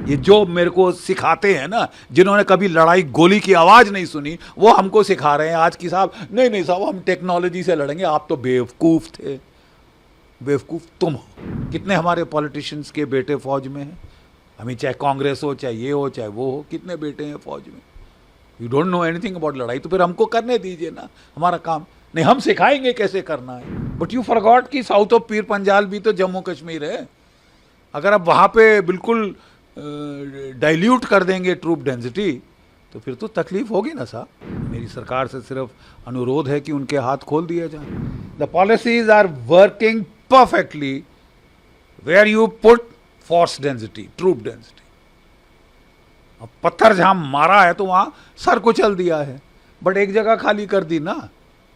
ये जो मेरे को सिखाते हैं ना, जिन्होंने कभी लड़ाई गोली की आवाज नहीं सुनी, वो हमको सिखा रहे हैं आज की साहब नहीं नहीं साहब हम टेक्नोलॉजी से लड़ेंगे। आप तो बेवकूफ थे, बेवकूफ तुम हो। कितने हमारे पॉलिटिशियंस के बेटे फौज में हैं, हमें चाहे कांग्रेस हो चाहे ये हो चाहे वो हो, कितने बेटे हैं फौज में। You don't know anything about लड़ाई, तो फिर हमको करने दीजिए ना हमारा काम। नहीं, हम सिखाएंगे कैसे करना है। बट यू फॉरगॉट कि साउथ ऑफ पीर पंजाल भी तो जम्मू कश्मीर है। अगर आप वहां पे बिल्कुल डाइल्यूट कर देंगे ट्रूप डेंसिटी, तो फिर तो तकलीफ होगी ना साहब। मेरी सरकार से सिर्फ अनुरोध है कि उनके हाथ खोल दिए जाए। The policies are working perfectly where you put force density, troop density. अब पत्थर जहां मारा है तो वहां सर कुचल दिया है, बट एक जगह खाली कर दी ना,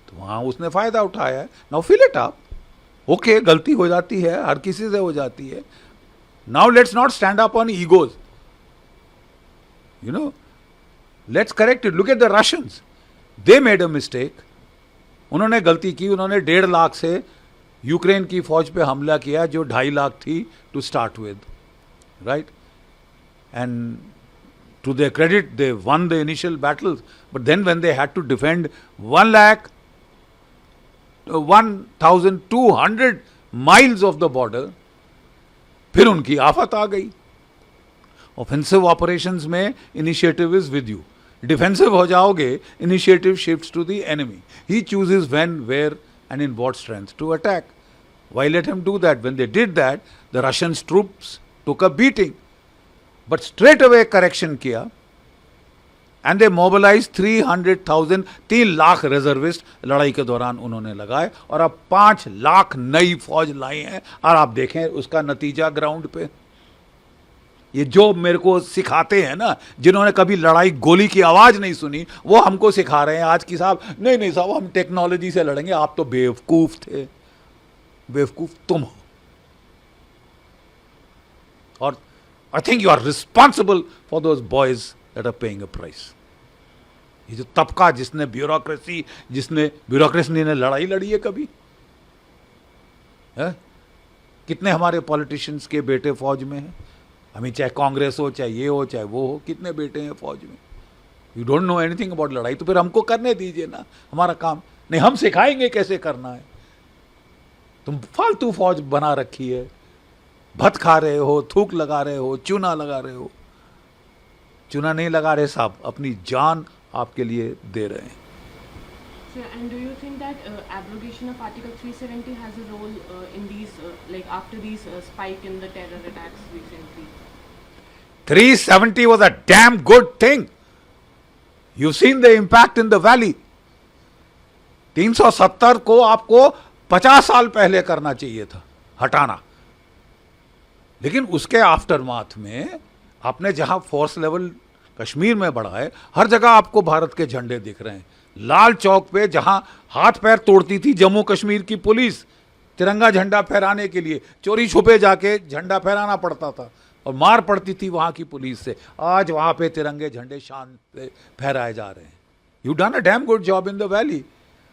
तो वहां उसने फायदा उठाया है। Now fill it up. Okay, गलती हो जाती है, हर किसी से हो जाती है। Now let's not stand up on egos. You know, let's correct it. Look at the Russians. They made a mistake. उन्होंने गलती की, उन्होंने 1.5 लाख से यूक्रेन की फौज पे हमला किया जो 2.5 लाख थी to start with, right? And to their credit, they won the initial battles. But then when they had to defend 1,200 miles of the border, फिर उनकी आफत आ गई। ऑफेंसिव ऑपरेशंस में initiative is with you, defensive हो जाओगे, initiative shifts to the enemy. He chooses when, where and in what strength to attack. Why let him do that? When they did that, the Russian troops took a beating, but straight away correction किया and they mobilise 300,000, 3 lakh reservist लड़ाई के दौरान उन्होंने लगाए, और अब 5 लाख नई फौज लाई हैं। और आप देखें उसका नतीजा ग्राउंड पे। ये जो मेरे को सिखाते हैं ना, जिन्होंने कभी लड़ाई गोली की आवाज नहीं सुनी, वो हमको सिखा रहे हैं आज की साहब नहीं नहीं साहब हम टेक्नोलॉजी से लड़ेंगे। आप तो बेवकूफ थे, बेवकूफ तुम हो। और I think you are responsible for those boys that are paying a price. ये जो तबका जिसने ब्यूरोक्रेसी ने लड़ाई लड़ी है कभी है? कितने हमारे पॉलिटिशियंस के बेटे फौज में हैं, हमें चाहे कांग्रेस हो चाहे ये हो चाहे वो हो, कितने बेटे हैं फौज में। You don't know anything about लड़ाई, तो फिर हमको करने दीजिए ना हमारा काम। नहीं, हम सिखाएंगे कैसे करना है। तुम फालतू फौज बना रखी है, भत खा रहे हो, थूक लगा रहे हो, चूना लगा रहे हो। चूना नहीं लगा रहे साहब, अपनी जान आपके लिए दे रहे हैं। Sir, and do you think that abrogation of Article 370 has a role in these, like after these spike in the terror attacks recently? 370 was a damn good thing. You've seen the impact in the valley. 370 को आपको 50 साल पहले करना चाहिए था, हटाना। लेकिन उसके आफ्टरमाथ में आपने जहां फोर्स लेवल कश्मीर में बढ़ा है, हर जगह आपको भारत के झंडे दिख रहे हैं। लाल चौक पे जहां हाथ पैर तोड़ती थी जम्मू कश्मीर की पुलिस तिरंगा झंडा फहराने के लिए, चोरी छुपे जाके झंडा फहराना पड़ता था और मार पड़ती थी वहां की पुलिस से, आज वहां पे तिरंगे झंडे शान से फहराए जा रहे हैं। You done a damn good job in the valley,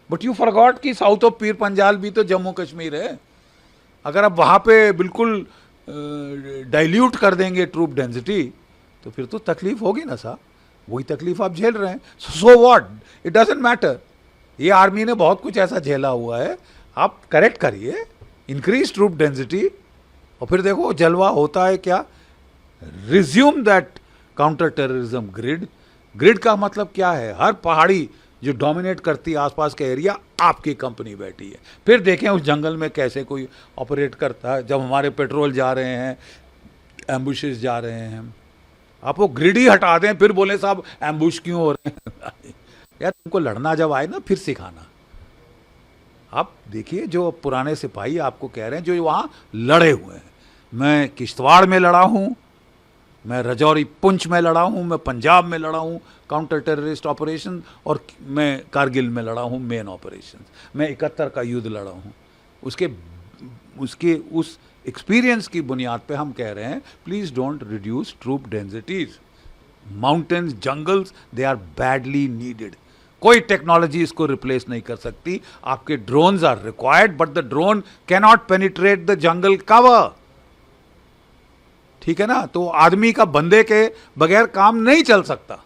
but you forgot कि साउथ ऑफ पीर पंजाल भी तो जम्मू कश्मीर है। अगर आप वहां पे बिल्कुल डाइल्यूट कर देंगे ट्रूप डेंसिटी, तो फिर तो तकलीफ होगी ना साहब। वही तकलीफ आप झेल रहे हैं। So what, it doesn't matter. ये आर्मी ने बहुत कुछ ऐसा झेला हुआ है, आप करेक्ट करिए, इंक्रीज ट्रूप डेंसिटी, और फिर देखो जलवा होता है क्या। Resume that counter terrorism grid. Grid का मतलब क्या है? हर पहाड़ी जो डोमिनेट करती है आसपास का एरिया, आपकी कंपनी बैठी है। फिर देखें उस जंगल में कैसे कोई ऑपरेट करता है। जब हमारे पेट्रोल जा रहे हैं, एम्बुशेस जा रहे हैं, आप वो ग्रिड ही हटा दें, फिर बोले साहब एम्बुश क्यों हो रहे हैं। यार तुमको लड़ना जब आए ना, फिर सिखाना। आप देखिए जो पुराने सिपाही आपको कह रहे हैं जो वहां लड़े हुए हैं। मैं किश्तवाड़ में लड़ा हूं, मैं रजौरी पुंछ में लड़ा हूं, मैं पंजाब में लड़ा हूं काउंटर टेररिस्ट ऑपरेशन, और मैं कारगिल में लड़ा हूं मेन ऑपरेशन। मैं 71 का युद्ध लड़ा हूं। उसके उस एक्सपीरियंस की बुनियाद पे हम कह रहे हैं please don't reduce troop densities. Mountains, jungles, they are badly needed. कोई टेक्नोलॉजी इसको रिप्लेस नहीं कर सकती। आपके drones are required, but the drone cannot penetrate the jungle cover. ठीक है ना। तो आदमी का बंदे के बगैर काम नहीं चल सकता।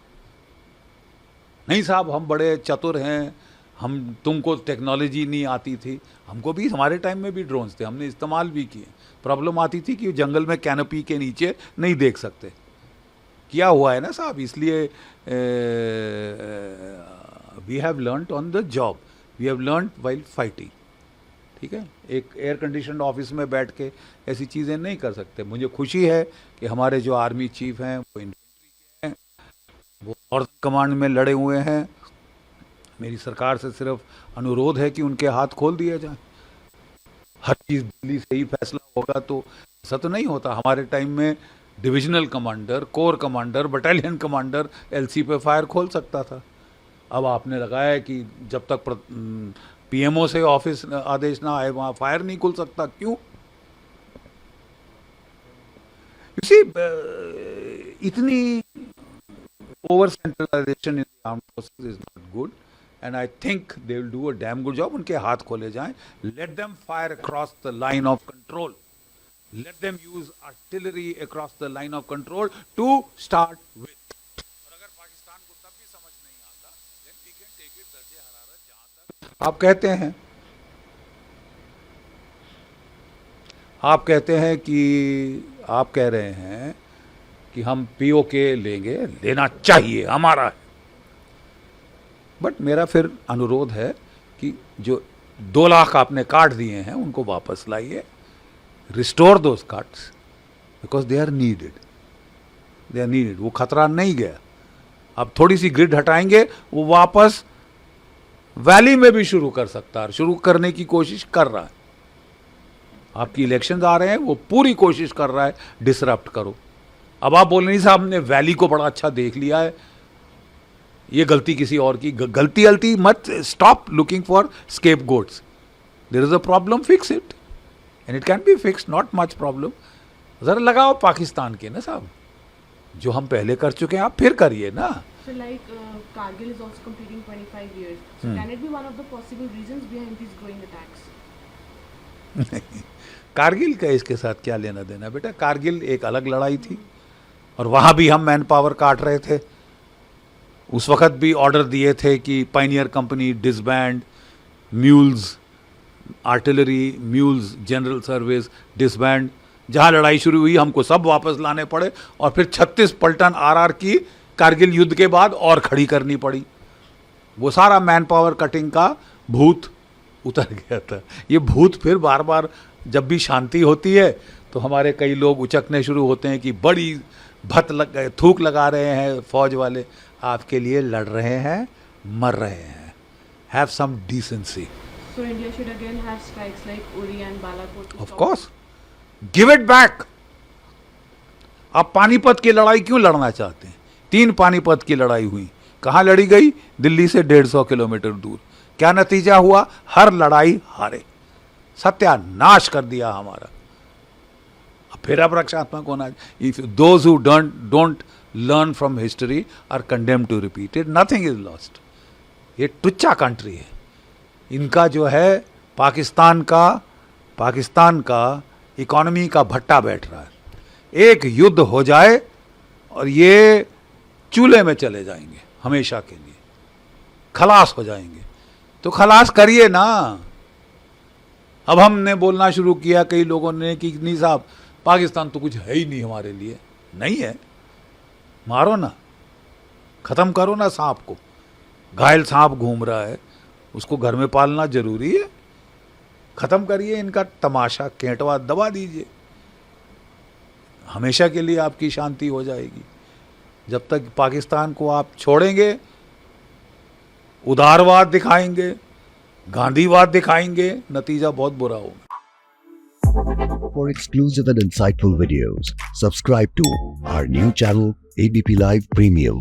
नहीं साहब हम बड़े चतुर हैं, हम तुमको टेक्नोलॉजी नहीं आती थी। हमको भी हमारे टाइम में भी ड्रोन्स थे, हमने इस्तेमाल भी किए। प्रॉब्लम आती थी कि जंगल में कैनोपी के नीचे नहीं देख सकते। किया हुआ है ना साहब, इसलिए we have learned on the job, we have learned while fighting. ठीक है, एक एयर कंडीशन ऑफिस में बैठ के ऐसी चीज़ें नहीं कर सकते। मुझे खुशी है कि हमारे जो आर्मी चीफ हैं वो इन्फेंट्री के हैं, वो नॉर्थ कमांड में लड़े हुए हैं। मेरी सरकार से सिर्फ अनुरोध है कि उनके हाथ खोल दिया जाए। हर चीज़ दिल्ली से ही फैसला होगा तो ऐसा तो नहीं होता। हमारे टाइम में divisional commander, core commander, battalion commander LC पे फायर खोल सकता था। अब आपने लगाया है कि जब तक पीएमओ से ऑफिस आदेश ना आए वहाँ फायर नहीं खुल सकता। क्यों? You see, इतनी over centralisation in armed forces is not good and I think they will do a damn good job. उनके हाथ खोले जाएं, let them fire across the line of control, let them use artillery across the line of control to start with। और अगर पाकिस्तान को तब भी समझ नहीं आता, then we can take it दर्जे हरारत जहां तक आप कहते हैं। आप कहते हैं कि आप कह रहे हैं कि हम पीओके लेंगे, लेना चाहिए, हमारा है। बट मेरा फिर अनुरोध है कि जो 2 लाख आपने काट दिए हैं उनको वापस लाइए। Restore those cuts because they are needed. They are needed. वो खतरा नहीं गया। अब थोड़ी सी ग्रिड हटाएंगे, वो वापस वैली में भी शुरू कर सकता है, शुरू करने की कोशिश कर रहा है। आपकी इलेक्शंस आ रहे हैं, वो पूरी कोशिश कर रहा है डिसरप्ट करो। अब आप बोल नहीं साहब हमने वैली को बड़ा अच्छा देख लिया है, ये गलती किसी और की। गलती मत, stop looking for scapegoats. There is a problem, fix it and it can be fix, not much problem. जरा लगाओ पाकिस्तान के ना साहब, जो हम पहले कर चुके हैं आप फिर करिए ना। So like Kargil is also completing 25 years. So can it be one of the possible reasons behind these growing attacks? Kargil का इसके साथ क्या लेना देना बेटा। कारगिल एक अलग लड़ाई थी और वहाँ भी हम मैन पावर काट रहे थे। उस वक्त भी ऑर्डर दिए थे कि Pioneer company disband, mules artillery, mules general service disband. जहाँ लड़ाई शुरू हुई हमको सब वापस लाने पड़े और फिर 36 पलटन आरआर की कारगिल युद्ध के बाद और खड़ी करनी पड़ी। वो सारा मैन पावर कटिंग का भूत उतर गया था। ये भूत फिर बार बार जब भी शांति होती है तो हमारे कई लोग उचकने शुरू होते हैं कि बड़ी थूक लगा रहे हैं फौज वाले। आपके लिए लड़ रहे हैं, मर रहे हैं। Have some decency. So India should again have strikes like Uri and Balakot. Of course, give it back. आप पानीपत की लड़ाई क्यों लड़ना चाहते हैं? 3 पानीपत की लड़ाई हुई, कहाँ लड़ी गई? दिल्ली से 150 किलोमीटर दूर। क्या नतीजा हुआ? हर लड़ाई हारे, सत्यानाश कर दिया हमारा। फिर अब रक्षात्मक होना। If those who don't learn from history are condemned to repeat it, nothing is lost. ये टुच्चा कंट्री है। इनका जो है पाकिस्तान का इकोनॉमी का भट्टा बैठ रहा है। एक युद्ध हो जाए और ये चूल्हे में चले जाएंगे हमेशा के लिए, खलास हो जाएंगे। तो खलास करिए ना। अब हमने बोलना शुरू किया कई लोगों ने कि नहीं साहब पाकिस्तान तो कुछ है ही नहीं हमारे लिए। नहीं है, मारो ना, खत्म करो ना सांप को। घायल सांप घूम रहा है, उसको घर में पालना जरूरी है। खत्म करिए इनका तमाशा, केंटवा दबा दीजिए, हमेशा के लिए आपकी शांति हो जाएगी। जब तक पाकिस्तान को आप छोड़ेंगे, उदारवाद दिखाएंगे, गांधीवाद दिखाएंगे, नतीजा बहुत बुरा होगा। For exclusive and insightful videos, subscribe to our new channel ABP Live Premium.